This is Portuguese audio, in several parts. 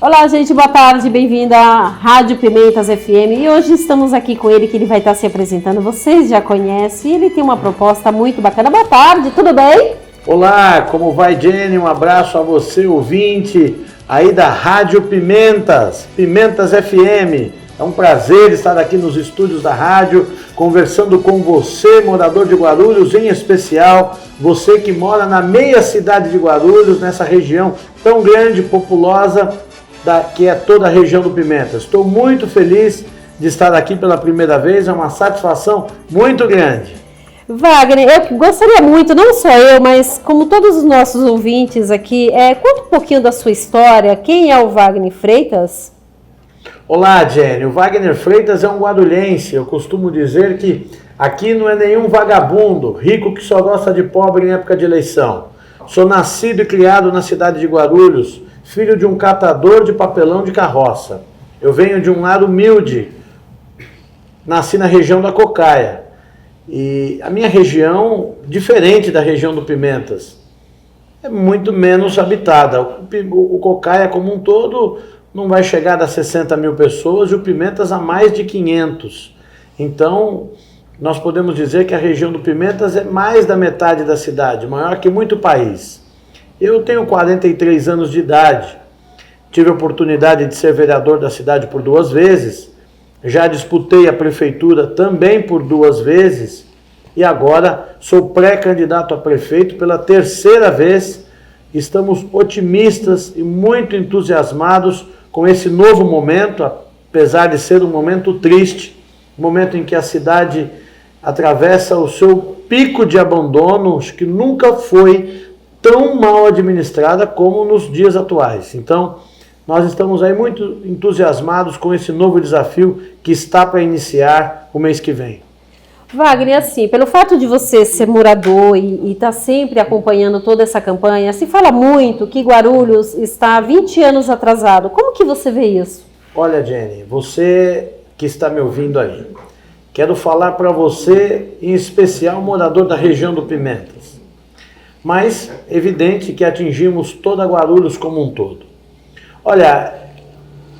Olá, gente, boa tarde, bem-vindo à Rádio Pimentas FM. E hoje estamos aqui com ele, que ele vai estar se apresentando. Vocês já conhecem, ele tem uma proposta muito bacana. Boa tarde, tudo bem? Olá, como vai, Jenny? Um abraço a você, ouvinte, aí da Rádio Pimentas, Pimentas FM. É um prazer estar aqui nos estúdios da rádio, conversando com você, morador de Guarulhos, em especial você que mora na meia cidade de Guarulhos, nessa região tão grande, populosa, que é toda a região do Pimentas. Estou muito feliz de estar aqui pela primeira vez, é uma satisfação muito grande. Wagner, eu gostaria muito, não só eu, mas como todos os nossos ouvintes aqui, conta um pouquinho da sua história. Quem é o Wagner Freitas? Olá, Jenny. O Wagner Freitas é um guarulhense. Eu costumo dizer que aqui não é nenhum vagabundo, rico que só gosta de pobre em época de eleição. Sou nascido e criado na cidade de Guarulhos, filho de um catador de papelão de carroça. Eu venho de um lar humilde, nasci na região da Cocaia. E a minha região, diferente da região do Pimentas, é muito menos habitada. O Cocaia como um todo não vai chegar a 60 mil pessoas e o Pimentas a mais de 500. Então, nós podemos dizer que a região do Pimentas é mais da metade da cidade, maior que muito país. Eu tenho 43 anos de idade, tive a oportunidade de ser vereador da cidade por 2 vezes, já disputei a prefeitura também por 2 vezes e agora sou pré-candidato a prefeito pela 3ª vez. Estamos otimistas e muito entusiasmados com esse novo momento, apesar de ser um momento triste, um momento em que a cidade atravessa o seu pico de abandono, que nunca foi tão mal administrada como nos dias atuais. Então, nós estamos aí muito entusiasmados com esse novo desafio que está para iniciar o mês que vem. Wagner, assim, pelo fato de você ser morador e estar sempre acompanhando toda essa campanha, se fala muito que Guarulhos está 20 anos atrasado. Como que você vê isso? Olha, Jenny, você que está me ouvindo aí, quero falar para você, em especial morador da região do Pimentas. Mas evidente que atingimos toda Guarulhos como um todo. Olha,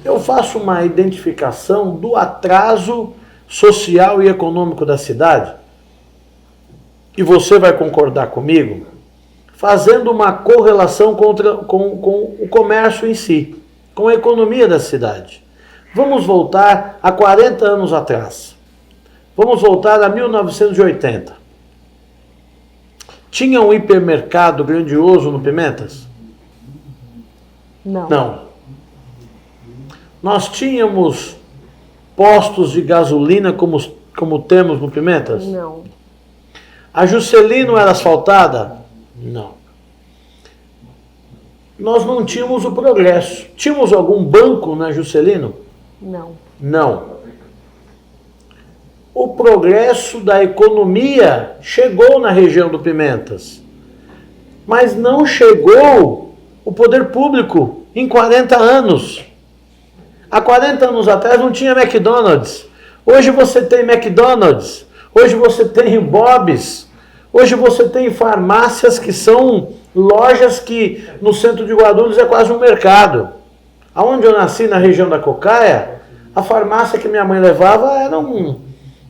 eu faço uma identificação do atraso social e econômico da cidade, e você vai concordar comigo, fazendo uma correlação com o comércio em si, com a economia da cidade. Vamos voltar a 40 anos atrás. Vamos voltar a 1980. Tinha um hipermercado grandioso no Pimentas? Não. Nós tínhamos postos de gasolina como temos no Pimentas? Não. A Juscelino era asfaltada? Não. Nós não tínhamos o progresso. Tínhamos algum banco na Juscelino? Não. O progresso da economia chegou na região do Pimentas, mas não chegou o poder público em 40 anos. Há 40 anos atrás não tinha McDonald's. Hoje você tem McDonald's. Hoje você tem Bob's. Hoje você tem farmácias que são lojas que no centro de Guarulhos é quase um mercado. Aonde eu nasci, na região da Cocaia, a farmácia que minha mãe levava era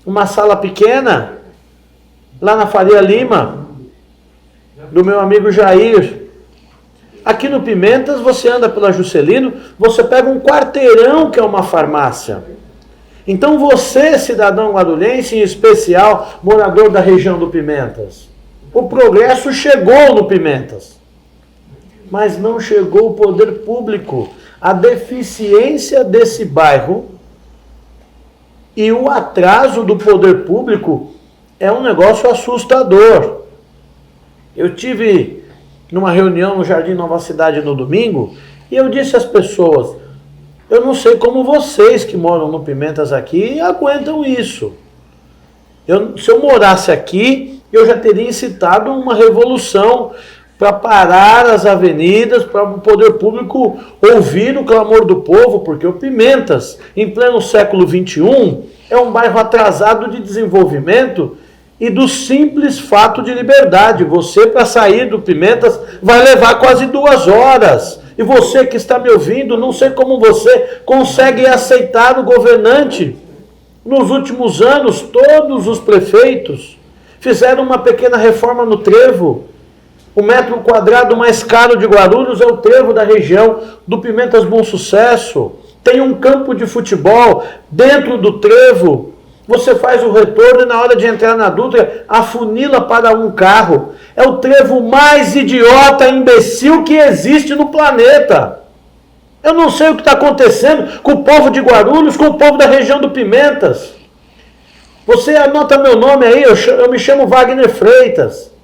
uma sala pequena, lá na Faria Lima, do meu amigo Jair. Aqui no Pimentas, você anda pela Juscelino, você pega um quarteirão que é uma farmácia. Então você, cidadão guarulhense, em especial, morador da região do Pimentas, o progresso chegou no Pimentas, mas não chegou o poder público. A deficiência desse bairro e o atraso do poder público é um negócio assustador. Eu tive numa reunião no Jardim Nova Cidade no domingo, e eu disse às pessoas, eu não sei como vocês que moram no Pimentas aqui aguentam isso. Se eu morasse aqui, eu já teria incitado uma revolução para parar as avenidas, para o poder público ouvir o clamor do povo, porque o Pimentas, em pleno século XXI, é um bairro atrasado de desenvolvimento e do simples fato de liberdade. Você, para sair do Pimentas, vai levar quase 2 horas. E você que está me ouvindo, não sei como você consegue aceitar o governante. Nos últimos anos, todos os prefeitos fizeram uma pequena reforma no trevo. O metro quadrado mais caro de Guarulhos é o trevo da região do Pimentas Bom Sucesso. Tem um campo de futebol dentro do trevo. Você faz o retorno e na hora de entrar na Dutra, afunila para um carro. É o trevo mais idiota, imbecil que existe no planeta. Eu não sei o que está acontecendo com o povo de Guarulhos, com o povo da região do Pimentas. Você anota meu nome aí, eu me chamo Wagner Freitas.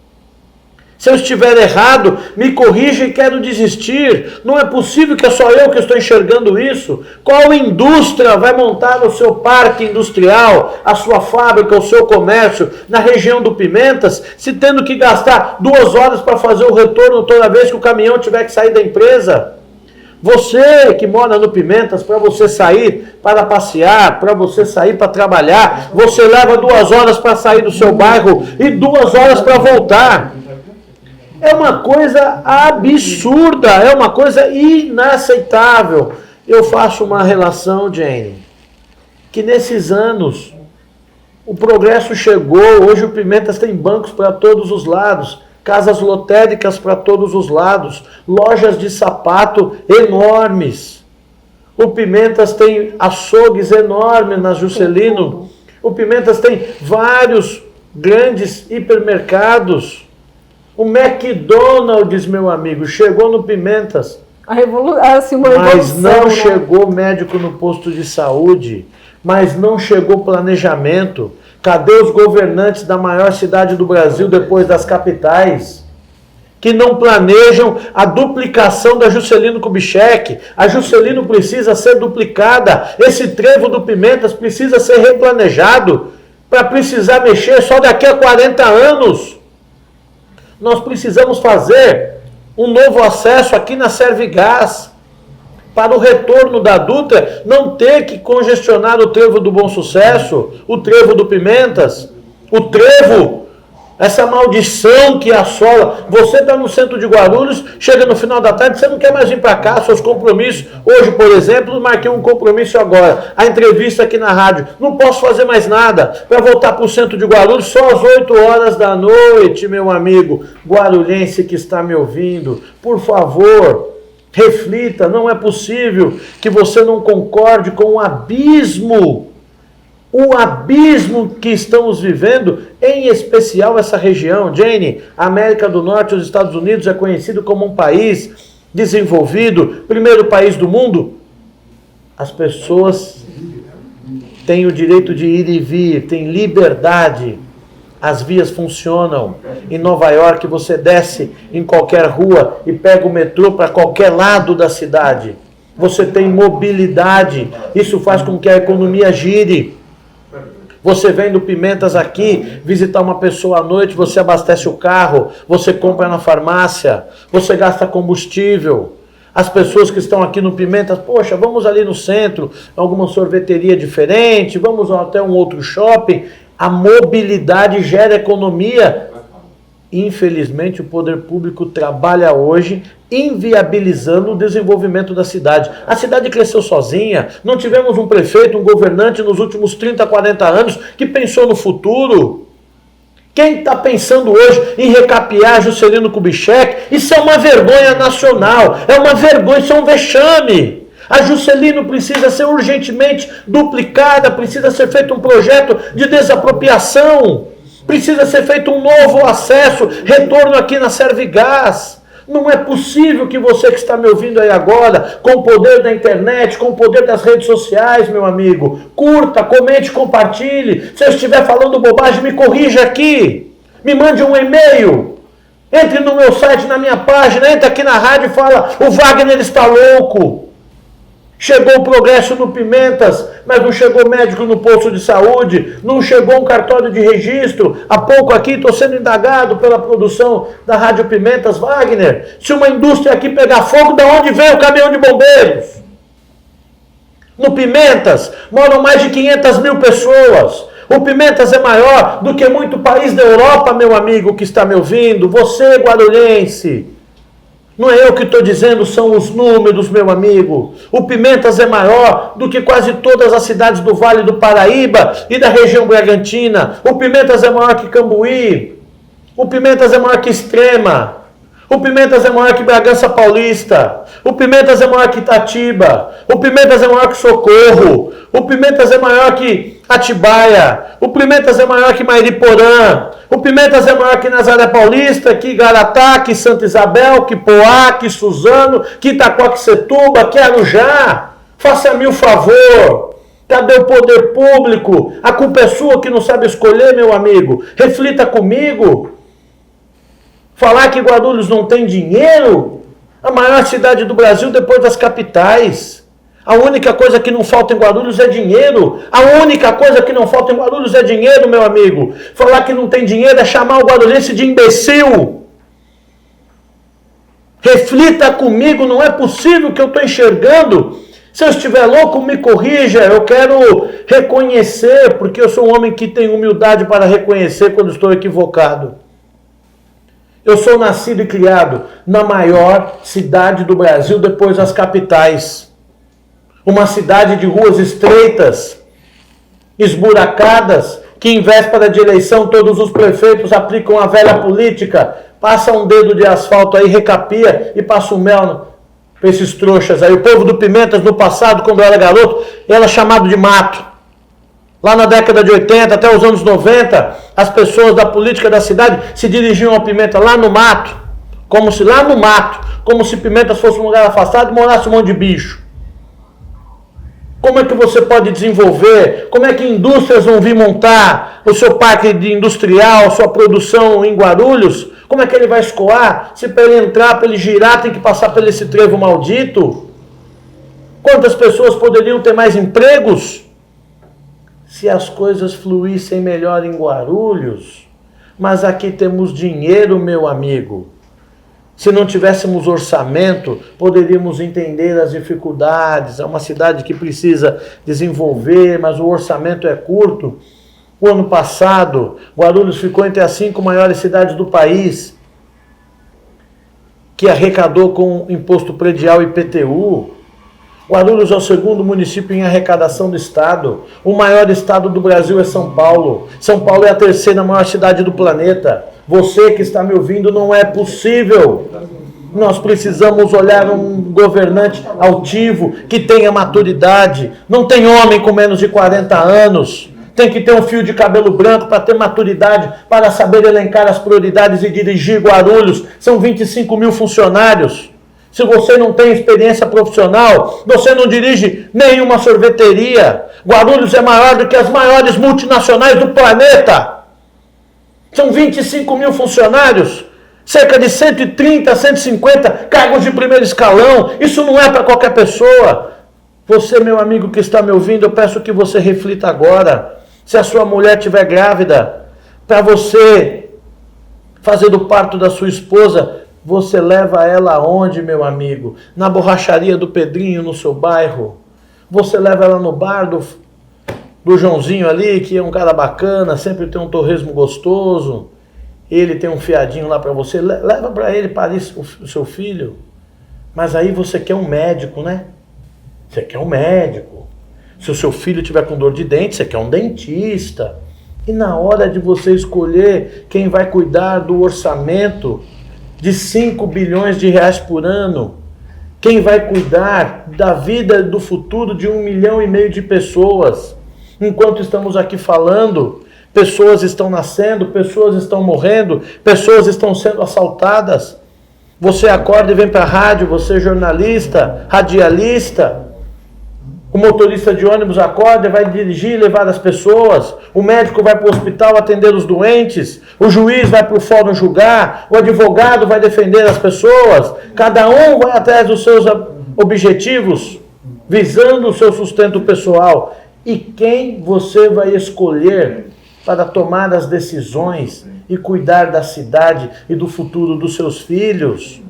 Se eu estiver errado, me corrija e quero desistir. Não é possível que é só eu que estou enxergando isso. Qual indústria vai montar o seu parque industrial, a sua fábrica, o seu comércio na região do Pimentas, se tendo que gastar 2 horas para fazer o retorno toda vez que o caminhão tiver que sair da empresa? Você que mora no Pimentas, para você sair para passear, para você sair para trabalhar, você leva 2 horas para sair do seu bairro e 2 horas para voltar. É uma coisa absurda, é uma coisa inaceitável. Eu faço uma relação, Jane, que nesses anos o progresso chegou, hoje o Pimentas tem bancos para todos os lados, casas lotéricas para todos os lados, lojas de sapato enormes. O Pimentas tem açougues enormes na Juscelino. O Pimentas tem vários grandes hipermercados. O McDonald's, meu amigo, chegou no Pimentas. Mas não chegou médico no posto de saúde, mas não chegou planejamento. Cadê os governantes da maior cidade do Brasil depois das capitais? Que não planejam a duplicação da Juscelino Kubitschek. A Juscelino precisa ser duplicada. Esse trevo do Pimentas precisa ser replanejado para precisar mexer só daqui a 40 anos. Nós precisamos fazer um novo acesso aqui na Servigás para o retorno da Dutra não ter que congestionar o trevo do Bom Sucesso, o trevo do Pimentas, o trevo, essa maldição que assola. Você está no centro de Guarulhos, chega no final da tarde, você não quer mais vir para cá, seus compromissos. Hoje, por exemplo, marquei um compromisso agora, a entrevista aqui na rádio. Não posso fazer mais nada para voltar para o centro de Guarulhos só às 8 horas da noite, meu amigo guarulhense que está me ouvindo. Por favor, reflita, não é possível que você não concorde com o abismo que estamos vivendo, em especial essa região. Jane, a América do Norte, os Estados Unidos é conhecido como um país desenvolvido, primeiro país do mundo. As pessoas têm o direito de ir e vir, têm liberdade. As vias funcionam. Em Nova York, você desce em qualquer rua e pega o metrô para qualquer lado da cidade. Você tem mobilidade. Isso faz com que a economia gire. Você vem do Pimentas aqui, visitar uma pessoa à noite, você abastece o carro, você compra na farmácia, você gasta combustível. As pessoas que estão aqui no Pimentas, poxa, vamos ali no centro, alguma sorveteria diferente, vamos até um outro shopping. A mobilidade gera economia. Infelizmente, o poder público trabalha hoje inviabilizando o desenvolvimento da cidade. A cidade cresceu sozinha. Não tivemos um prefeito, um governante nos últimos 30, 40 anos que pensou no futuro. Quem está pensando hoje em recapear Juscelino Kubitschek? Isso é uma vergonha nacional. É uma vergonha, isso é um vexame. A Juscelino precisa ser urgentemente duplicada, precisa ser feito um projeto de desapropriação, precisa ser feito um novo acesso, retorno aqui na Servigás. Não é possível que você que está me ouvindo aí agora, com o poder da internet, com o poder das redes sociais, meu amigo, curta, comente, compartilhe. Se eu estiver falando bobagem, me corrija aqui. Me mande um e-mail. Entre no meu site, na minha página, entre aqui na rádio e fala: o Wagner está louco. Chegou o progresso no Pimentas, mas não chegou médico no posto de saúde, não chegou um cartório de registro. Há pouco aqui estou sendo indagado pela produção da Rádio Pimentas. Wagner, se uma indústria aqui pegar fogo, de onde vem o caminhão de bombeiros? No Pimentas moram mais de 500 mil pessoas. O Pimentas é maior do que muito país da Europa, meu amigo que está me ouvindo. Você, guarulhense. Não é eu que estou dizendo, são os números, meu amigo. O Pimentas é maior do que quase todas as cidades do Vale do Paraíba e da região Bragantina. O Pimentas é maior que Cambuí. O Pimentas é maior que Extrema. O Pimentas é maior que Bragança Paulista. O Pimentas é maior que Itatiba. O Pimentas é maior que Socorro. O Pimentas é maior que Atibaia. O Pimentas é maior que Mairiporã. O Pimentas é maior que Nazaré Paulista, que Igaratá, que Santa Isabel, que Poá, que Suzano, que Itaquaquecetuba, que Arujá. Faça-me o favor. Cadê o poder público? A culpa é sua que não sabe escolher, meu amigo. Reflita comigo. Falar que Guarulhos não tem dinheiro? A maior cidade do Brasil depois das capitais. A única coisa que não falta em Guarulhos é dinheiro. A única coisa que não falta em Guarulhos é dinheiro, meu amigo. Falar que não tem dinheiro é chamar o guarulhense de imbecil. Reflita comigo, não é possível que eu estou enxergando. Se eu estiver louco, me corrija. Eu quero reconhecer, porque eu sou um homem que tem humildade para reconhecer quando estou equivocado. Eu sou nascido e criado na maior cidade do Brasil depois das capitais. Uma cidade de ruas estreitas, esburacadas, que em véspera de eleição todos os prefeitos aplicam a velha política, passa um dedo de asfalto aí, recapia e passa um mel para esses trouxas aí. O povo do Pimentas, no passado, quando eu era garoto, era chamado de mato. Lá na década de 80, até os anos 90, as pessoas da política da cidade se dirigiam ao Pimenta lá no mato, como se Pimentas fosse um lugar afastado e morasse um monte de bicho. Como é que você pode desenvolver? Como é que indústrias vão vir montar o seu parque industrial, sua produção em Guarulhos? Como é que ele vai escoar? Se para ele entrar, para ele girar, tem que passar por esse trevo maldito? Quantas pessoas poderiam ter mais empregos se as coisas fluíssem melhor em Guarulhos? Mas aqui temos dinheiro, meu amigo. Se não tivéssemos orçamento, poderíamos entender as dificuldades. É uma cidade que precisa desenvolver, mas o orçamento é curto. O ano passado, Guarulhos ficou entre as 5 maiores cidades do país, que arrecadou com imposto predial e IPTU. Guarulhos é o segundo município em arrecadação do estado. O maior estado do Brasil é São Paulo. São Paulo é a 3ª maior cidade do planeta. Você que está me ouvindo, não é possível. Nós precisamos olhar um governante altivo, que tenha maturidade. Não tem homem com menos de 40 anos. Tem que ter um fio de cabelo branco para ter maturidade, para saber elencar as prioridades e dirigir Guarulhos. São 25 mil funcionários. Se você não tem experiência profissional, você não dirige nenhuma sorveteria. Guarulhos é maior do que as maiores multinacionais do planeta. São 25 mil funcionários, cerca de 130, 150 cargos de primeiro escalão. Isso não é para qualquer pessoa. Você, meu amigo que está me ouvindo, eu peço que você reflita agora. Se a sua mulher estiver grávida, para você fazer do parto da sua esposa, você leva ela aonde, meu amigo? Na borracharia do Pedrinho, no seu bairro? Você leva ela no bar do Joãozinho ali, que é um cara bacana, sempre tem um torresmo gostoso, ele tem um fiadinho lá para você, leva para ele parir o seu filho. Mas aí você quer um médico, né? Você quer um médico. Se o seu filho tiver com dor de dente, você quer um dentista. E na hora de você escolher quem vai cuidar do orçamento de 5 bilhões de reais por ano, quem vai cuidar da vida do futuro de 1,5 milhão de pessoas? Enquanto estamos aqui falando, pessoas estão nascendo, pessoas estão morrendo, pessoas estão sendo assaltadas. Você acorda e vem para a rádio, você é jornalista, radialista. O motorista de ônibus acorda e vai dirigir e levar as pessoas. O médico vai para o hospital atender os doentes. O juiz vai para o fórum julgar. O advogado vai defender as pessoas. Cada um vai atrás dos seus objetivos, visando o seu sustento pessoal. E quem você vai escolher para tomar as decisões e cuidar da cidade e do futuro dos seus filhos?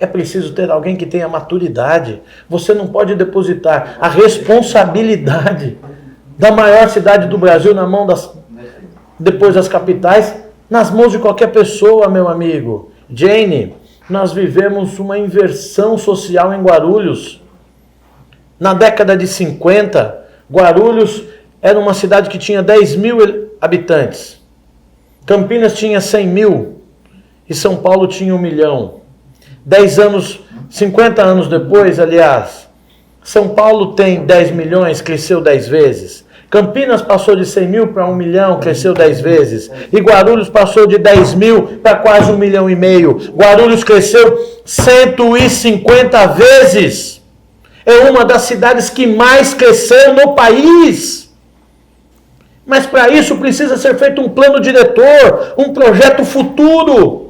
É preciso ter alguém que tenha maturidade. Você não pode depositar a responsabilidade da maior cidade do Brasil na mão depois das capitais, nas mãos de qualquer pessoa, meu amigo. Jane, Nós vivemos uma inversão social em Guarulhos. Na década de 50, Guarulhos era uma cidade que tinha 10 mil habitantes. Campinas tinha 100 mil e São Paulo tinha 1 milhão. 50 anos depois, aliás, São Paulo tem 10 milhões, cresceu 10 vezes. Campinas passou de 100 mil para 1 milhão, cresceu 10 vezes. E Guarulhos passou de 10 mil para quase 1,5 milhão. Guarulhos cresceu 150 vezes. É uma das cidades que mais cresceu no país. Mas para isso precisa ser feito um plano diretor, um projeto futuro.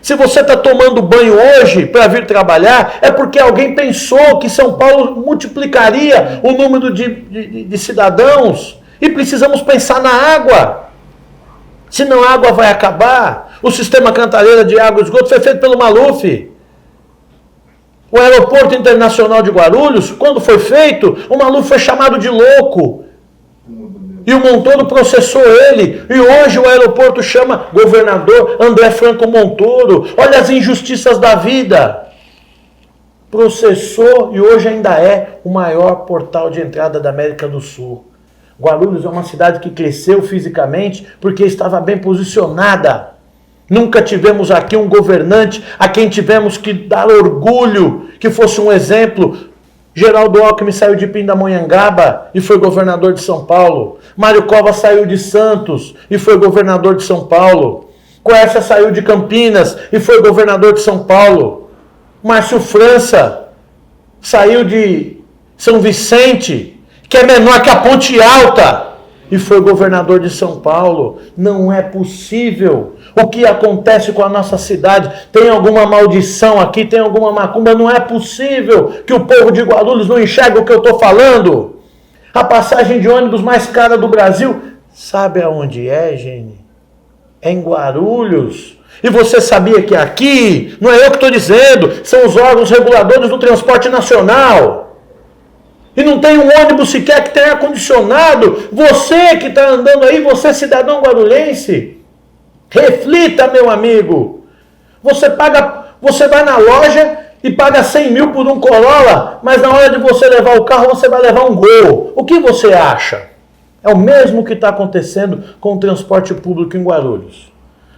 Se você está tomando banho hoje para vir trabalhar, é porque alguém pensou que São Paulo multiplicaria o número de cidadãos. E precisamos pensar na água. Senão a água vai acabar. O sistema Cantareira de Água e Esgoto foi feito pelo Maluf. O aeroporto internacional de Guarulhos, quando foi feito, o Maluf foi chamado de louco. E o Montoro processou ele. E hoje o aeroporto chama governador André Franco Montoro. Olha as injustiças da vida. Processou e hoje ainda é o maior portal de entrada da América do Sul. Guarulhos é uma cidade que cresceu fisicamente porque estava bem posicionada. Nunca tivemos aqui um governante a quem tivemos que dar orgulho, que fosse um exemplo. Geraldo Alckmin saiu de Pindamonhangaba e foi governador de São Paulo. Mário Covas saiu de Santos e foi governador de São Paulo. Quércia saiu de Campinas e foi governador de São Paulo. Márcio França saiu de São Vicente, que é menor que a Ponte Alta, e foi governador de São Paulo. Não é possível. O que acontece com a nossa cidade? Tem alguma maldição aqui? Tem alguma macumba? Não é possível que o povo de Guarulhos não enxergue o que eu estou falando. A passagem de ônibus mais cara do Brasil, sabe aonde é, Gene? É em Guarulhos. E você sabia que aqui, não é eu que estou dizendo, são os órgãos reguladores do transporte nacional. E não tem um ônibus sequer que tenha ar-condicionado. Você que está andando aí, você cidadão guarulhense, reflita, meu amigo. Você vai na loja e paga 100 mil por um Corolla, mas na hora de você levar o carro, você vai levar um Gol. O que você acha? É o mesmo que está acontecendo com o transporte público em Guarulhos.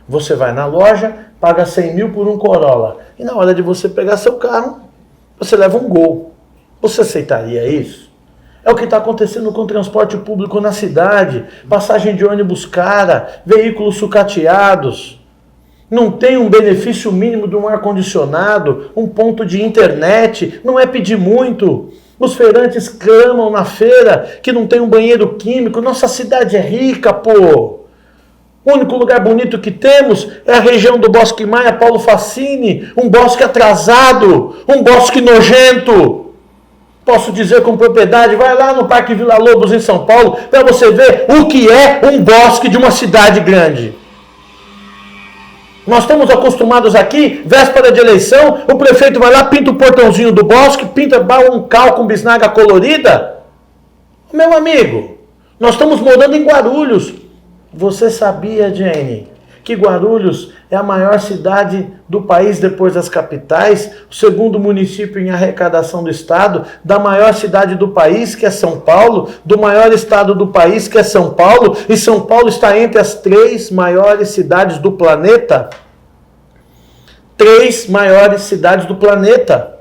Você vai na loja, paga 100 mil por um Corolla, e na hora de você pegar seu carro, você leva um Gol. Você aceitaria isso? É o que está acontecendo com o transporte público na cidade. Passagem de ônibus cara, veículos sucateados. Não tem um benefício mínimo de um ar-condicionado, um ponto de internet. Não é pedir muito. Os feirantes clamam na feira que não tem um banheiro químico. Nossa cidade é rica, pô. O único lugar bonito que temos é a região do Bosque Maia, Paulo Facini. Um bosque atrasado, um bosque nojento. Posso dizer com propriedade, vai lá no Parque Vila Lobos em São Paulo para você ver o que é um bosque de uma cidade grande. Nós estamos acostumados aqui, véspera de eleição, o prefeito vai lá, pinta o portãozinho do bosque, pinta um cal com bisnaga colorida. Meu amigo, nós estamos morando em Guarulhos. Você sabia, Jenny, que Guarulhos é a maior cidade do país depois das capitais, o segundo município em arrecadação do estado, da maior cidade do país, que é São Paulo, do maior estado do país, que é São Paulo, e São Paulo está entre as 3 maiores cidades do planeta? 3 maiores cidades do planeta.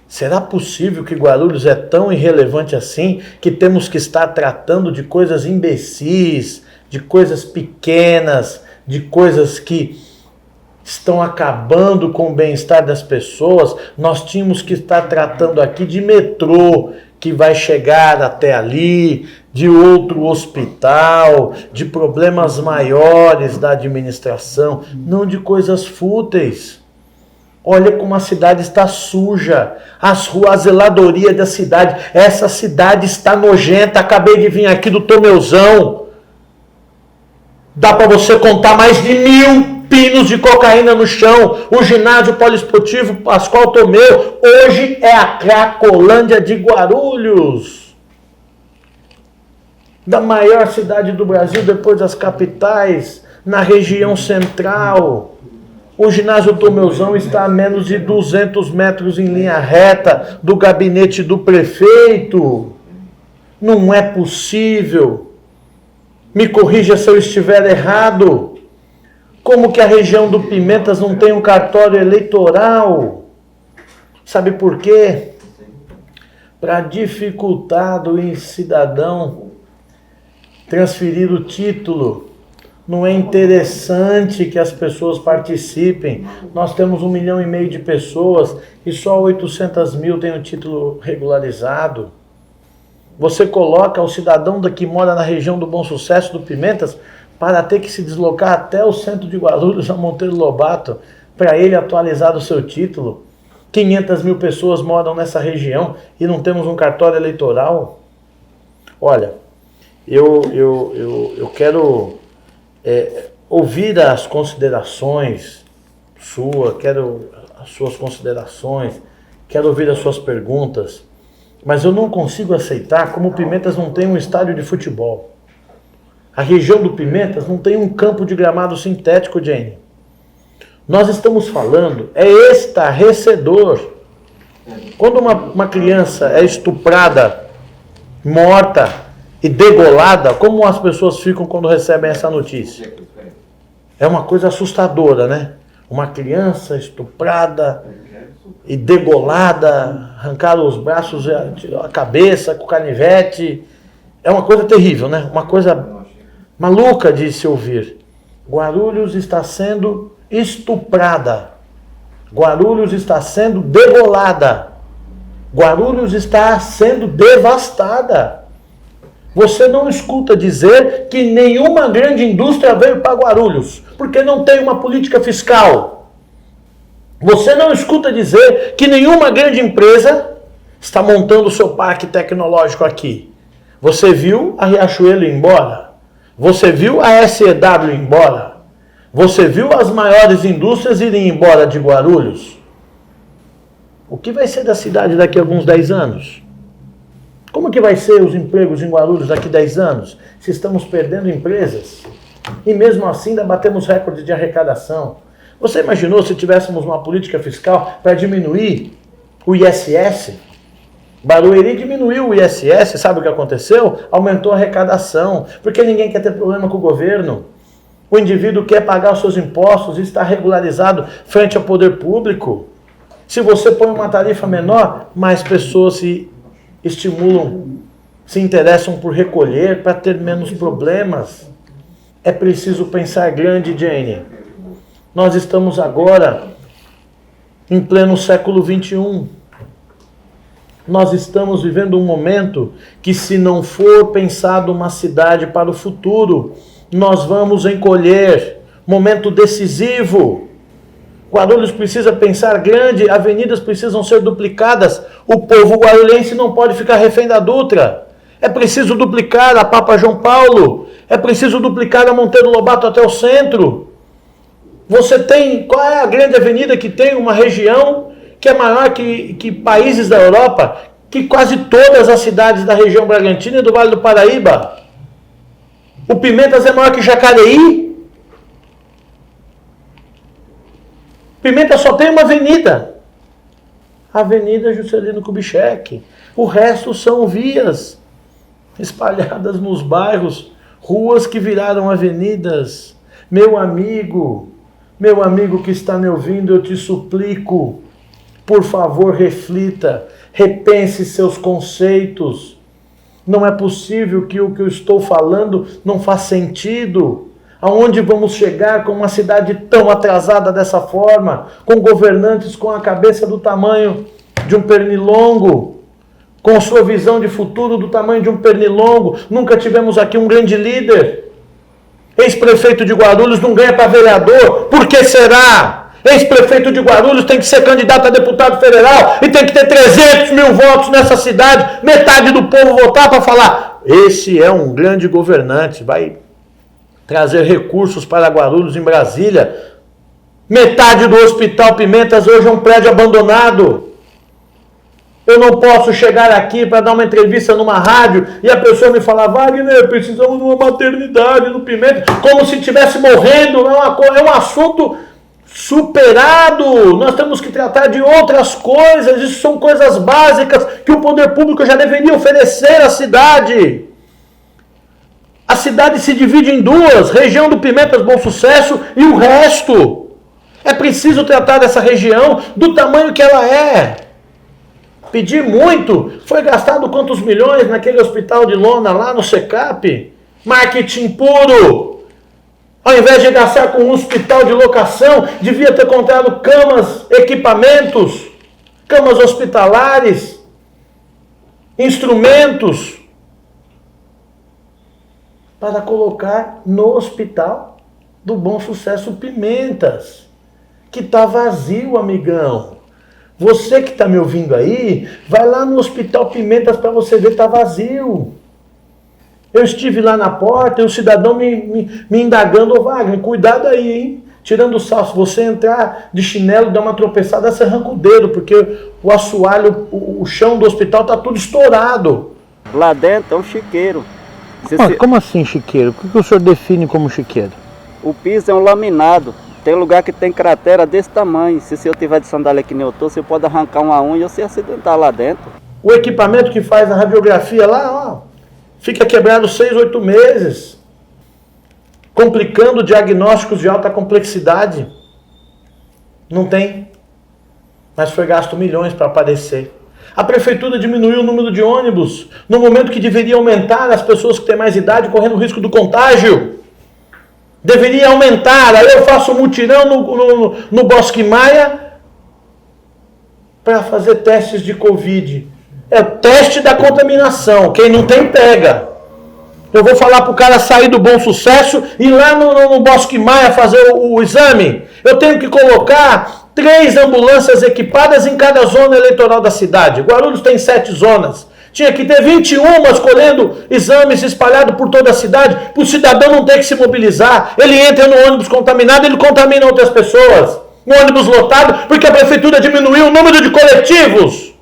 Será possível que Guarulhos é tão irrelevante assim, que temos que estar tratando de coisas imbecis, de coisas pequenas, de coisas que estão acabando com o bem-estar das pessoas? Nós tínhamos que estar tratando aqui de metrô, que vai chegar até ali, de outro hospital, de problemas maiores da administração, não de coisas fúteis. Olha como a cidade está suja, as ruas, a zeladoria da cidade, essa cidade está nojenta. Acabei de vir aqui do Tomeuzão. Dá para você contar mais de 1000 pinos de cocaína no chão. O ginásio poliesportivo Pascoal Tomeu hoje é a Cracolândia de Guarulhos. Da maior cidade do Brasil depois das capitais, na região central. O ginásio Tomeuzão está a menos de 200 metros em linha reta do gabinete do prefeito. Não é possível. Me corrija se eu estiver errado. Como que a região do Pimentas não tem um cartório eleitoral? Sabe por quê? Para dificultar do cidadão transferir o título. Não é interessante que as pessoas participem. Nós temos 1,5 milhão de pessoas e só 800 mil têm o título regularizado. Você coloca o cidadão que mora na região do Bom Sucesso, do Pimentas, para ter que se deslocar até o centro de Guarulhos, a Monteiro Lobato, para ele atualizar o seu título. 500 mil pessoas moram nessa região e não temos um cartório eleitoral. Olha, eu quero ouvir as considerações suas, quero as suas considerações, quero ouvir as suas perguntas, mas eu não consigo aceitar como o Pimentas não tem um estádio de futebol. A região do Pimentas não tem um campo de gramado sintético, Jane. Nós estamos falando, é estarrecedor. Quando uma criança é estuprada, morta e degolada, como as pessoas ficam quando recebem essa notícia? É uma coisa assustadora, né? Uma criança estuprada e degolada, arrancaram os braços, a cabeça com canivete. É uma coisa terrível, né? Uma coisa maluca de se ouvir. Guarulhos está sendo estuprada. Guarulhos está sendo degolada. Guarulhos está sendo devastada. Você não escuta dizer que nenhuma grande indústria veio para Guarulhos, porque não tem uma política fiscal. Você não escuta dizer que nenhuma grande empresa está montando o seu parque tecnológico aqui. Você viu a Riachuelo ir embora? Você viu a SEW ir embora? Você viu as maiores indústrias irem embora de Guarulhos? O que vai ser da cidade daqui a alguns 10 anos? Como que vai ser os empregos em Guarulhos daqui a 10 anos? Se estamos perdendo empresas. E mesmo assim ainda batemos recorde de arrecadação. Você imaginou se tivéssemos uma política fiscal para diminuir o ISS? Barueri diminuiu o ISS, sabe o que aconteceu? Aumentou a arrecadação, porque ninguém quer ter problema com o governo. O indivíduo quer pagar os seus impostos e está regularizado frente ao poder público. Se você põe uma tarifa menor, mais pessoas se estimulam, se interessam por recolher para ter menos problemas. É preciso pensar grande, Jane. Nós estamos agora em pleno século XXI. Nós estamos vivendo um momento que, se não for pensado uma cidade para o futuro, nós vamos encolher. Momento decisivo. Guarulhos precisa pensar grande, avenidas precisam ser duplicadas. O povo guarulhense não pode ficar refém da Dutra. É preciso duplicar a Papa João Paulo. É preciso duplicar a Monteiro Lobato até o centro. Você tem, qual é a grande avenida que tem uma região que é maior que países da Europa, que quase todas as cidades da região Bragantina e do Vale do Paraíba? O Pimentas é maior que Jacareí. Pimentas só tem uma avenida. A Avenida Juscelino Kubitschek. O resto são vias espalhadas nos bairros, ruas que viraram avenidas. Meu amigo que está me ouvindo, eu te suplico, por favor, reflita, repense seus conceitos. Não é possível que o que eu estou falando não faça sentido. Aonde vamos chegar com uma cidade tão atrasada dessa forma, com governantes com a cabeça do tamanho de um pernilongo, com sua visão de futuro do tamanho de um pernilongo? Nunca tivemos aqui um grande líder. Ex-prefeito de Guarulhos não ganha para vereador, por que será? Ex-prefeito de Guarulhos tem que ser candidato a deputado federal e tem que ter 300 mil votos nessa cidade, metade do povo votar para falar, esse é um grande governante, vai trazer recursos para Guarulhos em Brasília. Metade do Hospital Pimentas hoje é um prédio abandonado. Eu não posso chegar aqui para dar uma entrevista numa rádio e a pessoa me falar, Wagner, precisamos de uma maternidade no Pimentas, como se estivesse morrendo. É um assunto superado. Nós temos que tratar de outras coisas. Isso são coisas básicas que o poder público já deveria oferecer à cidade. A cidade se divide em duas, região do Pimentas, Bom Sucesso e o resto. É preciso tratar dessa região do tamanho que ela é. Pedir muito, foi gastado quantos milhões naquele hospital de lona lá no SECAP? Marketing puro. Ao invés de gastar com um hospital de locação, devia ter comprado camas, equipamentos, camas hospitalares, instrumentos, para colocar no hospital do Bom Sucesso Pimentas, que está vazio, amigão. Você que está me ouvindo aí, vai lá no Hospital Pimentas para você ver, está vazio. Eu estive lá na porta e o cidadão me indagando, Wagner, cuidado aí, hein? Tirando o sal, se você entrar de chinelo, dar uma tropeçada, você arranca o dedo, porque o assoalho, o chão do hospital está tudo estourado. Lá dentro é um chiqueiro. Como assim chiqueiro? O que o senhor define como chiqueiro? O piso é um laminado. Tem lugar que tem cratera desse tamanho. Se eu tiver de sandália que nem eu tô, você pode arrancar uma unha e se acidentar lá dentro. O equipamento que faz a radiografia lá, ó, fica quebrado 6, 8 meses. Complicando diagnósticos de alta complexidade. Não tem. Mas foi gasto milhões para aparecer. A prefeitura diminuiu o número de ônibus no momento que deveria aumentar as pessoas que têm mais idade correndo risco do contágio. Deveria aumentar. Aí eu faço um mutirão no Bosque Maia para fazer testes de Covid. É o teste da contaminação. Quem não tem, pega. Eu vou falar para o cara sair do Bom Sucesso e ir lá no Bosque Maia fazer o exame. Eu tenho que colocar 3 ambulâncias equipadas em cada zona eleitoral da cidade. Guarulhos tem 7 zonas. Tinha que ter 21 colhendo exames espalhados por toda a cidade, para o cidadão não ter que se mobilizar. Ele entra no ônibus contaminado, ele contamina outras pessoas. No ônibus lotado, porque a prefeitura diminuiu o número de coletivos.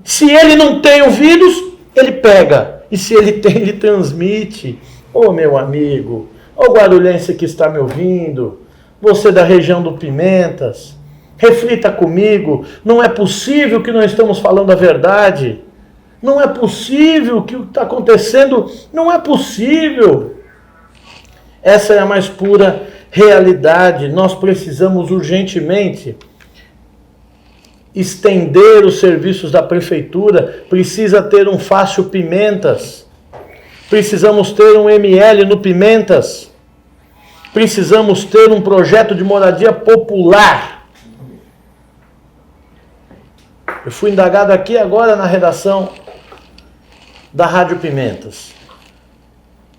Se ele não tem o vírus, ele pega. E se ele tem, ele transmite. Ô meu amigo, ô guarulhense que está me ouvindo, você da região do Pimentas, reflita comigo, não é possível que não estamos falando a verdade. Não é possível que o que está acontecendo, não é possível. Essa é a mais pura realidade. Nós precisamos urgentemente estender os serviços da prefeitura, precisa ter um Fácil Pimentas, precisamos ter um ML no Pimentas, precisamos ter um projeto de moradia popular. Eu fui indagado aqui agora na redação da Rádio Pimentas.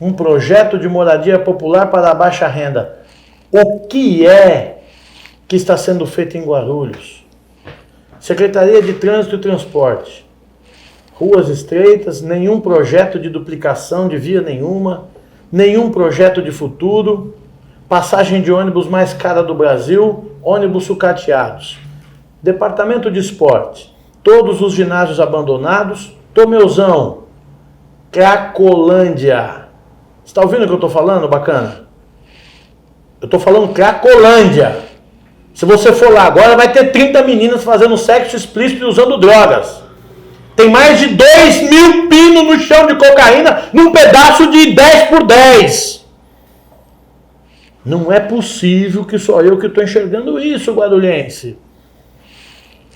Um projeto de moradia popular para a baixa renda. O que é que está sendo feito em Guarulhos? Secretaria de Trânsito e Transporte. Ruas estreitas, nenhum projeto de duplicação de via nenhuma, nenhum projeto de futuro, passagem de ônibus mais cara do Brasil, ônibus sucateados. Departamento de Esporte, todos os ginásios abandonados, Tomeuzão, Cracolândia. Você está ouvindo o que eu estou falando, bacana? Eu estou falando Cracolândia. Se você for lá agora, vai ter 30 meninas fazendo sexo explícito e usando drogas. Tem mais de 2.000 pinos no chão de cocaína num pedaço de 10 por 10. Não é possível que só eu que estou enxergando isso, guarulhense.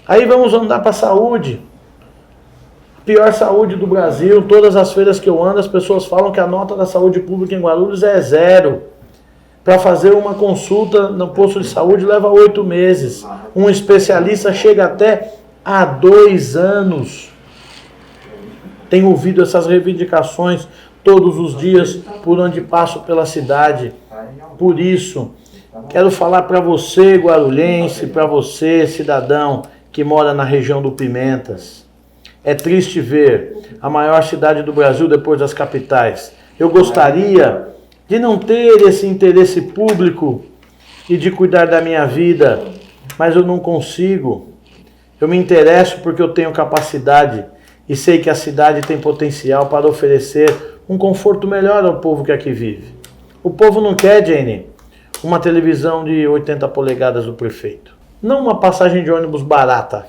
Aí vamos andar para a saúde. Pior saúde do Brasil. Todas as feiras que eu ando, as pessoas falam que a nota da saúde pública em Guarulhos é 0. Para fazer uma consulta no posto de saúde leva 8 meses. Um especialista chega até a 2 anos. Tenho ouvido essas reivindicações todos os dias por onde passo pela cidade. Por isso, quero falar para você, guarulhense, para você, cidadão que mora na região do Pimentas. É triste ver a maior cidade do Brasil depois das capitais. Eu gostaria de não ter esse interesse público e de cuidar da minha vida, mas eu não consigo. Eu me interesso porque eu tenho capacidade e sei que a cidade tem potencial para oferecer um conforto melhor ao povo que aqui vive. O povo não quer, Jane. uma televisão de 80 polegadas do prefeito. Não uma passagem de ônibus barata.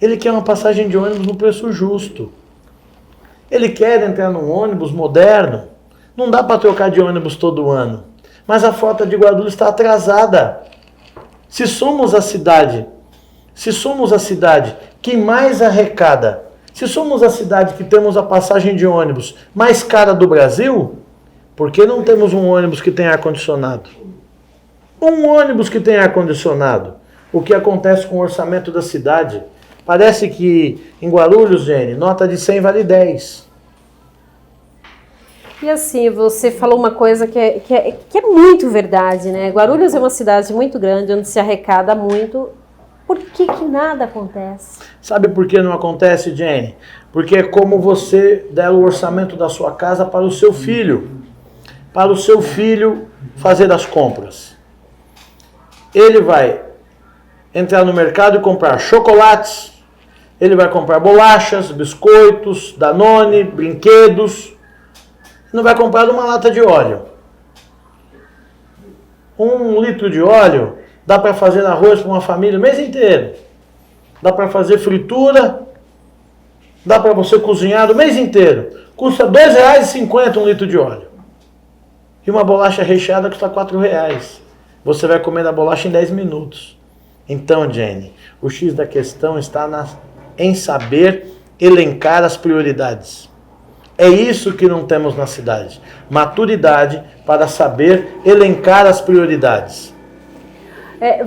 Ele quer uma passagem de ônibus no preço justo. Ele quer entrar num ônibus moderno. Não dá para trocar de ônibus todo ano. Mas a frota de Guarulhos está atrasada. Se somos a cidade que mais arrecada, se somos a cidade que temos a passagem de ônibus mais cara do Brasil, por que não temos um ônibus que tem ar-condicionado? Um ônibus que tem ar-condicionado. O que acontece com o orçamento da cidade? Parece que em Guarulhos, Jenny, nota de 100 vale 10. E assim, você falou uma coisa que é muito verdade, né? Guarulhos é uma cidade muito grande, onde se arrecada muito. Por que nada acontece? Sabe por que não acontece, Jenny? Porque é como você der o orçamento da sua casa para o seu filho. Para o seu filho fazer as compras. Ele vai entrar no mercado e comprar chocolates, ele vai comprar bolachas, biscoitos, Danone, brinquedos. Não vai comprar uma lata de óleo. 1 litro de óleo dá para fazer arroz para uma família o mês inteiro. Dá para fazer fritura, dá para você cozinhar o mês inteiro. Custa R$ 2,50 1 litro de óleo. E uma bolacha recheada custa R$ 4,00. Você vai comer a bolacha em 10 minutos. Então, Jenny, o X da questão está em saber elencar as prioridades. É isso que não temos na cidade. Maturidade para saber elencar as prioridades.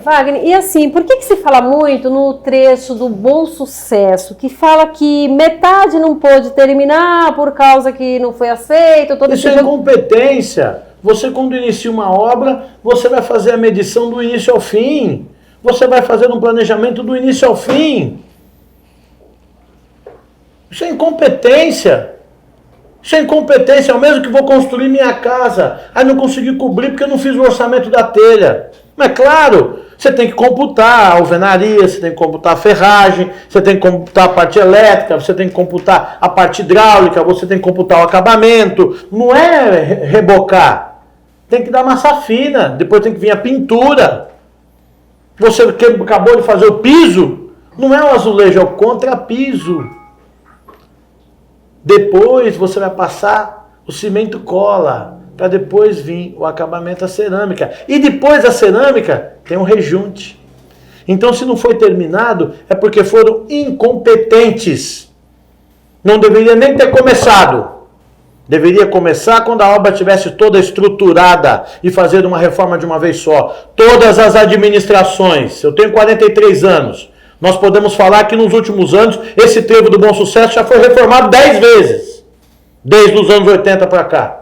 Wagner, e assim, por que se fala muito no trecho do Bom Sucesso, que fala que metade não pôde terminar por causa que não foi aceito? Isso é incompetência. Você, quando inicia uma obra, você vai fazer a medição do início ao fim. Você vai fazer um planejamento do início ao fim. Isso é incompetência. Isso é incompetência. É o mesmo que vou construir minha casa. Aí não consegui cobrir porque eu não fiz o orçamento da telha. Mas claro, você tem que computar a alvenaria, você tem que computar a ferragem, você tem que computar a parte elétrica, você tem que computar a parte hidráulica, você tem que computar o acabamento. Não é rebocar. Tem que dar massa fina, depois tem que vir a pintura. Você que acabou de fazer o piso, não é o azulejo, é o contrapiso. Depois você vai passar o cimento cola, para depois vir o acabamento, a cerâmica. E depois da cerâmica tem um rejunte. Então, se não foi terminado, é porque foram incompetentes. Não deveria nem ter começado. Deveria começar quando a obra estivesse toda estruturada e fazer uma reforma de uma vez só. Todas as administrações, eu tenho 43 anos, nós podemos falar que nos últimos anos esse trevo do Bom Sucesso já foi reformado 10 vezes, desde os anos 80 para cá.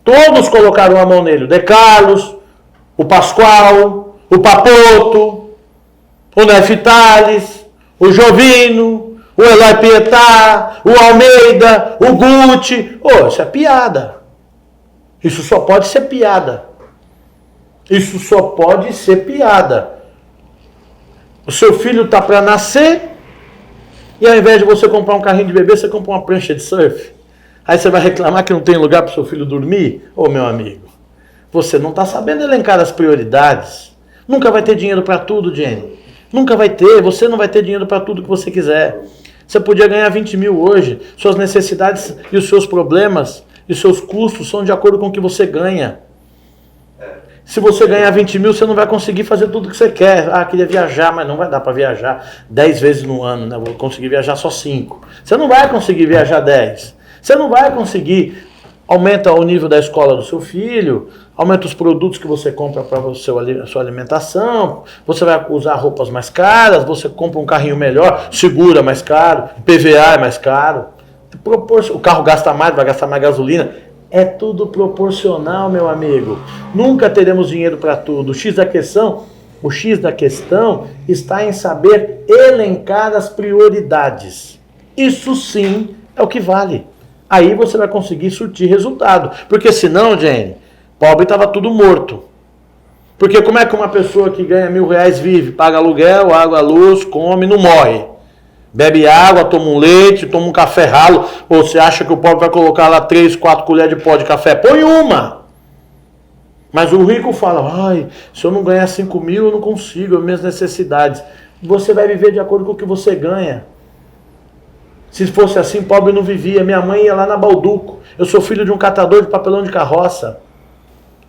Todos colocaram a mão nele, o De Carlos, o Pascoal, o Papoto, o Nefitales, o Jovino, o Eloy Pietá, o Almeida, o Gucci. Isso é piada. Isso só pode ser piada. Isso só pode ser piada. O seu filho está para nascer e ao invés de você comprar um carrinho de bebê, você compra uma prancha de surf. Aí você vai reclamar que não tem lugar para o seu filho dormir? Meu amigo, você não está sabendo elencar as prioridades. Nunca vai ter dinheiro para tudo, Jenny. Nunca vai ter, você não vai ter dinheiro para tudo que você quiser. Você podia ganhar 20 mil hoje. Suas necessidades e os seus problemas e seus custos são de acordo com o que você ganha. Se você ganhar 20 mil, você não vai conseguir fazer tudo que você quer. Queria viajar, mas não vai dar para viajar 10 vezes no ano, né? Vou conseguir viajar só 5. Você não vai conseguir viajar 10. Você não vai conseguir. Aumenta o nível da escola do seu filho, aumenta os produtos que você compra para a sua alimentação, você vai usar roupas mais caras, você compra um carrinho melhor, segura mais caro, PVA é mais caro, o carro gasta mais, vai gastar mais gasolina. É tudo proporcional, meu amigo. Nunca teremos dinheiro para tudo. O X da questão está em saber elencar as prioridades. Isso sim é o que vale. Aí você vai conseguir surtir resultado. Porque senão, Jenny, pobre estava tudo morto. Porque como é que uma pessoa que ganha R$1.000 vive? Paga aluguel, água, luz, come, não morre. Bebe água, toma um leite, toma um café ralo. Ou você acha que o pobre vai colocar lá 3, 4 colheres de pó de café? Põe uma. Mas o rico fala, ai, se eu não ganhar 5 mil, eu não consigo, as minhas necessidades. Você vai viver de acordo com o que você ganha. Se fosse assim, pobre não vivia. Minha mãe ia lá na Balduco. Eu sou filho de um catador de papelão de carroça.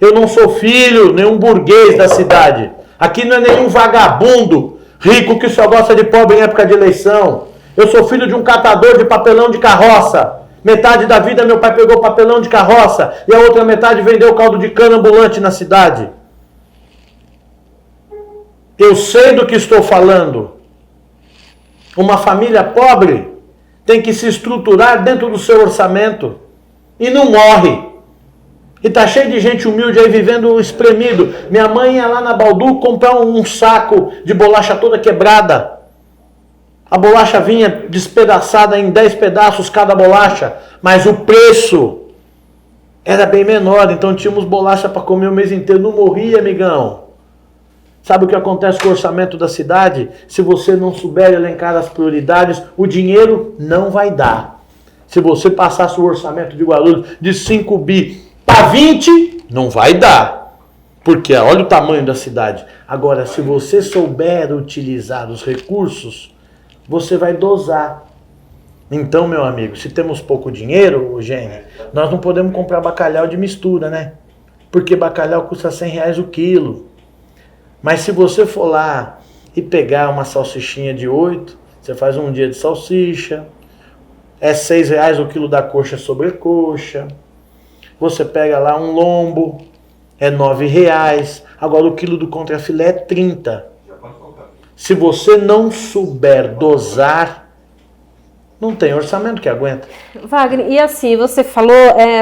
Eu não sou filho, nenhum burguês da cidade. Aqui não é nenhum vagabundo rico que só gosta de pobre em época de eleição. Eu sou filho de um catador de papelão de carroça. Metade da vida meu pai pegou papelão de carroça e a outra metade vendeu caldo de cana ambulante na cidade. Eu sei do que estou falando. Uma família pobre tem que se estruturar dentro do seu orçamento e não morre. E tá cheio de gente humilde aí vivendo espremido. Minha mãe ia lá na Baldu comprar um saco de bolacha toda quebrada. A bolacha vinha despedaçada em 10 pedaços cada bolacha, mas o preço era bem menor, então tínhamos bolacha para comer o mês inteiro. Não morria, amigão. Sabe o que acontece com o orçamento da cidade? Se você não souber elencar as prioridades, o dinheiro não vai dar. Se você passasse o orçamento de Guarulhos de 5 bi para 20, não vai dar. Porque olha o tamanho da cidade. Agora, se você souber utilizar os recursos, você vai dosar. Então, meu amigo, se temos pouco dinheiro, Eugênio, nós não podemos comprar bacalhau de mistura, né? Porque bacalhau custa R$100 o quilo. Mas se você for lá e pegar uma salsichinha de 8, você faz um dia de salsicha, é R$6 o quilo da coxa sobrecoxa. Você pega lá um lombo, é R$9. Agora o quilo do contrafilé é 30. Se você não souber dosar, não tem orçamento que aguenta. Wagner, e assim, você falou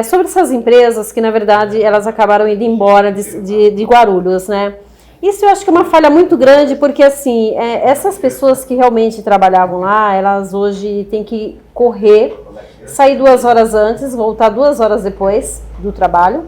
sobre essas empresas que, na verdade, elas acabaram indo embora de Guarulhos, né? Isso eu acho que é uma falha muito grande, porque assim, essas pessoas que realmente trabalhavam lá, elas hoje têm que correr, sair 2 horas antes, voltar 2 horas depois do trabalho,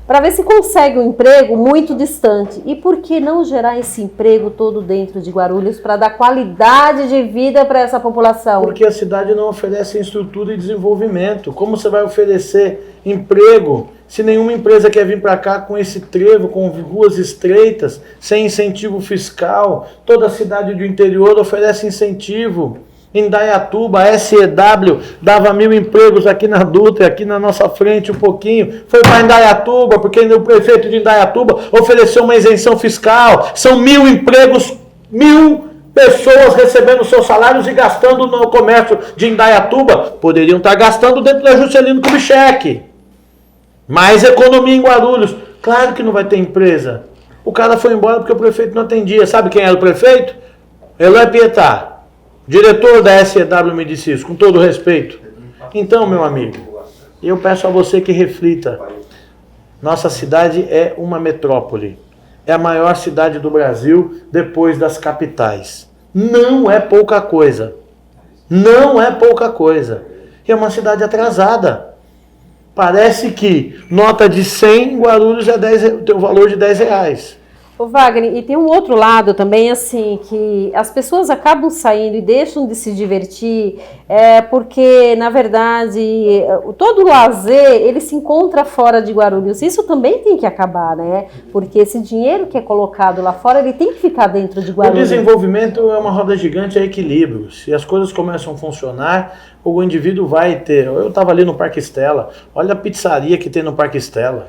para ver se consegue um emprego muito distante. E por que não gerar esse emprego todo dentro de Guarulhos para dar qualidade de vida para essa população? Porque a cidade não oferece estrutura e desenvolvimento. Como você vai oferecer emprego se nenhuma empresa quer vir para cá com esse trevo, com ruas estreitas, sem incentivo fiscal? Toda cidade do interior oferece incentivo. Indaiatuba, a SEW dava 1.000 empregos aqui na Dutra, aqui na nossa frente um pouquinho. Foi para Indaiatuba, porque o prefeito de Indaiatuba ofereceu uma isenção fiscal. São 1.000 empregos, 1.000 pessoas recebendo seus salários e gastando no comércio de Indaiatuba. Poderiam estar gastando dentro da Juscelino Kubitschek. Mais economia em Guarulhos. Claro que não vai ter empresa. O cara foi embora porque o prefeito não atendia. Sabe quem era o prefeito? Eloy Pietá. Diretor da SEW me disse isso, com todo respeito. Então, meu amigo, eu peço a você que reflita. Nossa cidade é uma metrópole. É a maior cidade do Brasil depois das capitais. Não é pouca coisa. Não é pouca coisa. E é uma cidade atrasada. Parece que nota de 100 em Guarulhos tem o valor de R$10. Ô Wagner, e tem um outro lado também, assim, que as pessoas acabam saindo e deixam de se divertir, porque, na verdade, todo o lazer, ele se encontra fora de Guarulhos. Isso também tem que acabar, né? Porque esse dinheiro que é colocado lá fora, ele tem que ficar dentro de Guarulhos. O desenvolvimento é uma roda gigante, é equilíbrio. Se as coisas começam a funcionar, o indivíduo vai ter... Eu estava ali no Parque Stella, olha a pizzaria que tem no Parque Stella.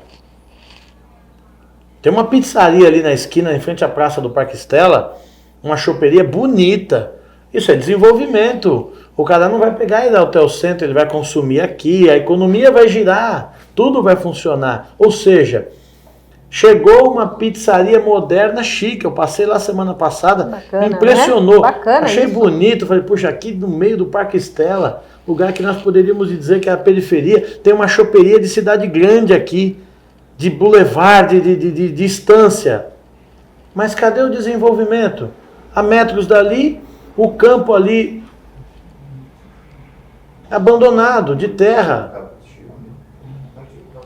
Tem uma pizzaria ali na esquina, em frente à praça do Parque Stella, uma choperia bonita. Isso é desenvolvimento. O cara não vai pegar e ir ao Hotel Centro, ele vai consumir aqui, a economia vai girar, tudo vai funcionar. Ou seja, chegou uma pizzaria moderna chique, eu passei lá semana passada, bacana, me impressionou. Né? Bacana, achei isso. Bonito, falei, puxa, aqui no meio do Parque Stella, lugar que nós poderíamos dizer que é a periferia, tem uma choperia de cidade grande aqui, de boulevard, de distância. Mas cadê o desenvolvimento? A metros dali, o campo ali abandonado, de terra.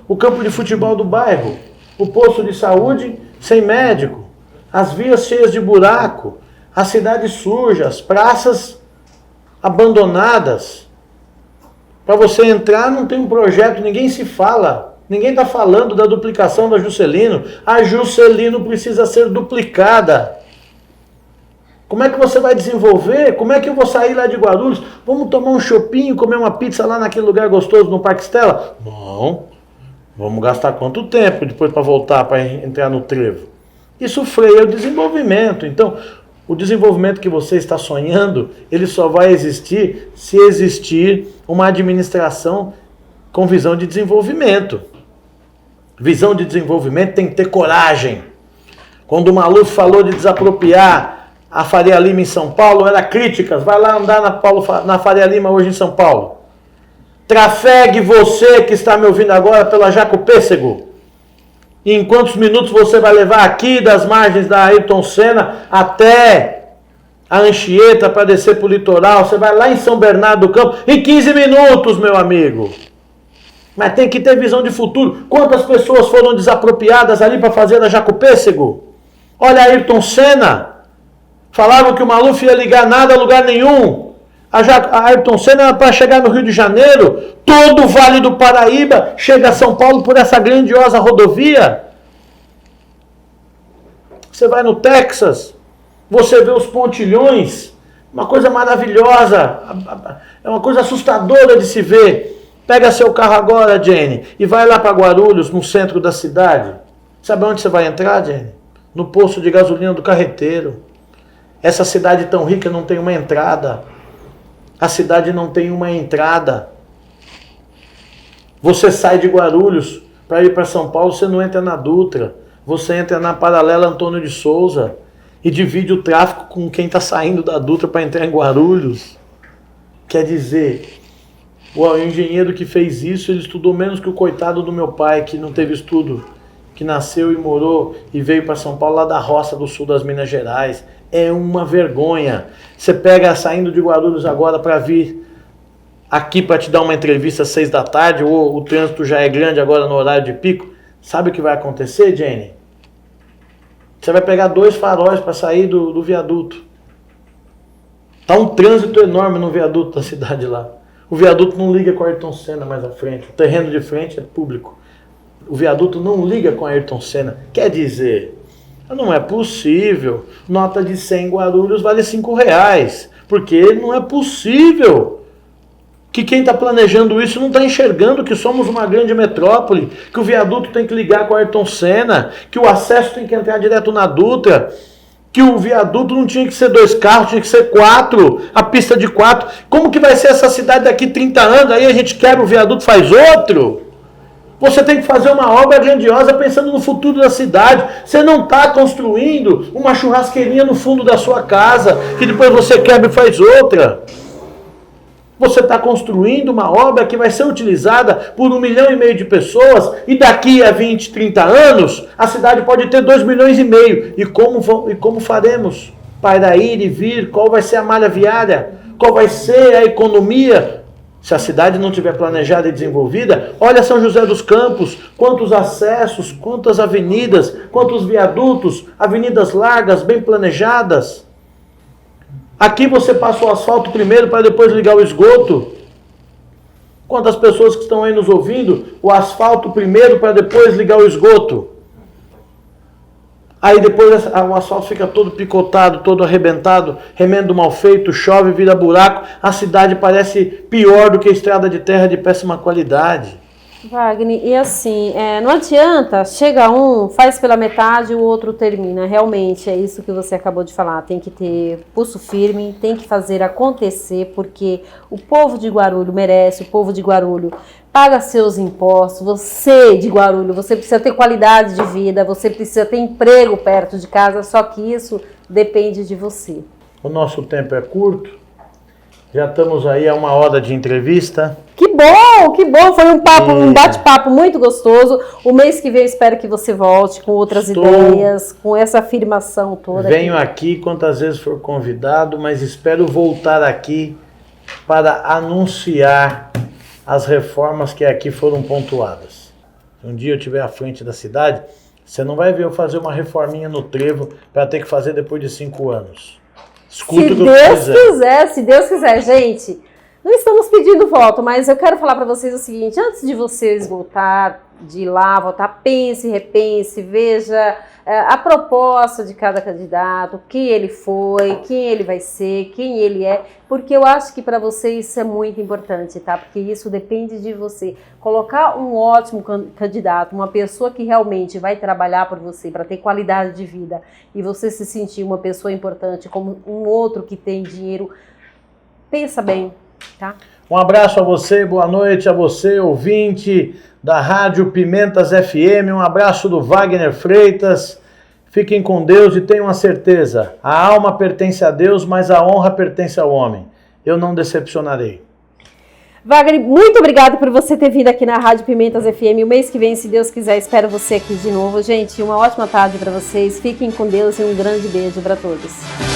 O campo de futebol do bairro. O posto de saúde sem médico. As vias cheias de buraco. As cidades sujas, as praças abandonadas. Para você entrar não tem um projeto, ninguém se fala. Ninguém está falando da duplicação da Juscelino. A Juscelino precisa ser duplicada. Como é que você vai desenvolver? Como é que eu vou sair lá de Guarulhos? Vamos tomar um chopinho, comer uma pizza lá naquele lugar gostoso no Parque Stella? Não. Vamos gastar quanto tempo depois para voltar, para entrar no trevo? Isso freia o desenvolvimento. Então, o desenvolvimento que você está sonhando, ele só vai existir se existir uma administração com visão de desenvolvimento. Visão de desenvolvimento tem que ter coragem. Quando o Maluf falou de desapropriar a Faria Lima em São Paulo, era críticas. Vai lá andar na Faria Lima hoje em São Paulo. Trafegue você que está me ouvindo agora pela Jaco Pêssego. E em quantos minutos você vai levar aqui das margens da Ayrton Senna até a Anchieta para descer para o litoral? Você vai lá em São Bernardo do Campo em 15 minutos, meu amigo. Mas tem que ter visão de futuro. Quantas pessoas foram desapropriadas ali para fazer a Jaco Pêssego? Olha a Ayrton Senna. Falavam que o Maluf ia ligar nada a lugar nenhum. A Ayrton Senna, para chegar no Rio de Janeiro, todo o Vale do Paraíba chega a São Paulo por essa grandiosa rodovia. Você vai no Texas, você vê os pontilhões, uma coisa maravilhosa, é uma coisa assustadora de se ver. Pega seu carro agora, Jenny, e vai lá para Guarulhos, no centro da cidade. Sabe onde você vai entrar, Jenny? No posto de gasolina do carreteiro. Essa cidade tão rica não tem uma entrada. A cidade não tem uma entrada. Você sai de Guarulhos para ir para São Paulo, você não entra na Dutra. Você entra na paralela Antônio de Souza e divide o tráfego com quem está saindo da Dutra para entrar em Guarulhos. Quer dizer, o engenheiro que fez isso, ele estudou menos que o coitado do meu pai, que não teve estudo, que nasceu e morou e veio para São Paulo lá da roça do sul das Minas Gerais. É uma vergonha. Você pega saindo de Guarulhos agora para vir aqui para te dar uma entrevista às 6 da tarde, ou o trânsito já é grande agora no horário de pico. Sabe o que vai acontecer, Jenny? Você vai pegar 2 faróis para sair do viaduto. Tá um trânsito enorme no viaduto da cidade lá. O viaduto não liga com a Ayrton Senna mais à frente. O terreno de frente é público. O viaduto não liga com a Ayrton Senna. Quer dizer, não é possível. Nota de 100 Guarulhos vale R$5. Porque não é possível que quem está planejando isso não está enxergando que somos uma grande metrópole, que o viaduto tem que ligar com a Ayrton Senna, que o acesso tem que entrar direto na Dutra, que o viaduto não tinha que ser 2 carros, tinha que ser 4, a pista de 4. Como que vai ser essa cidade daqui 30 anos? Aí a gente quebra o viaduto, faz outro? Você tem que fazer uma obra grandiosa pensando no futuro da cidade. Você não está construindo uma churrasqueirinha no fundo da sua casa, que depois você quebra e faz outra. Você está construindo uma obra que vai ser utilizada por 1,5 milhão de pessoas e daqui a 20, 30 anos a cidade pode ter 2,5 milhões. E como faremos para ir e vir? Qual vai ser a malha viária? Qual vai ser a economia? Se a cidade não estiver planejada e desenvolvida, olha São José dos Campos, quantos acessos, quantas avenidas, quantos viadutos, avenidas largas, bem planejadas. Aqui você passa o asfalto primeiro para depois ligar o esgoto. Quantas pessoas que estão aí nos ouvindo, o asfalto primeiro para depois ligar o esgoto. Aí depois o asfalto fica todo picotado, todo arrebentado, remendo mal feito, chove, vira buraco. A cidade parece pior do que a estrada de terra de péssima qualidade. Wagner, e assim, não adianta, chega um, faz pela metade, o outro termina. Realmente, é isso que você acabou de falar. Tem que ter pulso firme, tem que fazer acontecer, porque o povo de Guarulhos merece, o povo de Guarulhos paga seus impostos. Você de Guarulhos, você precisa ter qualidade de vida, você precisa ter emprego perto de casa, só que isso depende de você. O nosso tempo é curto. Já estamos aí a 1 hora de entrevista. Que bom! Foi um bate-papo muito gostoso. O mês que vem eu espero que você volte com outras ideias, com essa afirmação toda. Venho aqui quantas vezes for convidado, mas espero voltar aqui para anunciar as reformas que aqui foram pontuadas. Se um dia eu estiver à frente da cidade, você não vai ver eu fazer uma reforminha no trevo para ter que fazer depois de 5 anos. Escuta o que eu quiser. Se Deus quiser, gente. Não estamos pedindo voto, mas eu quero falar para vocês o seguinte, antes de vocês voltar, de ir lá votar, pense, repense, veja a proposta de cada candidato, quem ele foi, quem ele vai ser, quem ele é, porque eu acho que para você isso é muito importante, tá? Porque isso depende de você. Colocar um ótimo candidato, uma pessoa que realmente vai trabalhar por você, para ter qualidade de vida, e você se sentir uma pessoa importante como um outro que tem dinheiro, pensa bem, tá? Um abraço a você, boa noite a você, ouvinte da Rádio Pimentas FM, um abraço do Wagner Freitas, fiquem com Deus e tenham a certeza, a alma pertence a Deus, mas a honra pertence ao homem, eu não decepcionarei. Wagner, muito obrigado por você ter vindo aqui na Rádio Pimentas FM, o mês que vem, se Deus quiser, espero você aqui de novo. Gente, uma ótima tarde para vocês, fiquem com Deus e um grande beijo para todos.